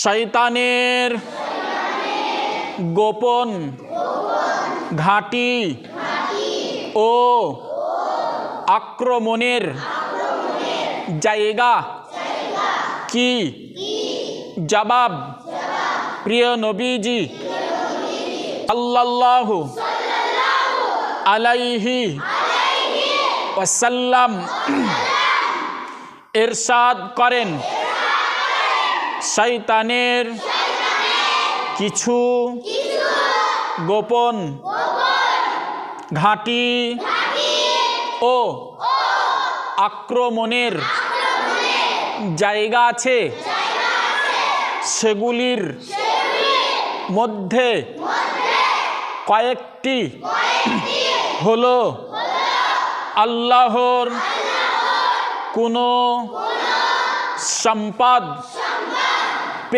শয়তানের গোপন ঘাঁটি ও আক্রমণের জায়গা কি? জবাব, প্রিয় নবীজি সাল্লাল্লাহু আলাইহি ওয়াসাল্লাম ইরশাদ করেন, শয়তানের কিছু গোপন ঘাঁটি ও আক্রমণের জায়গা আছে। সেগুলির মধ্যে কয়েকটি হলো আল্লাহর কোনো সম্পদ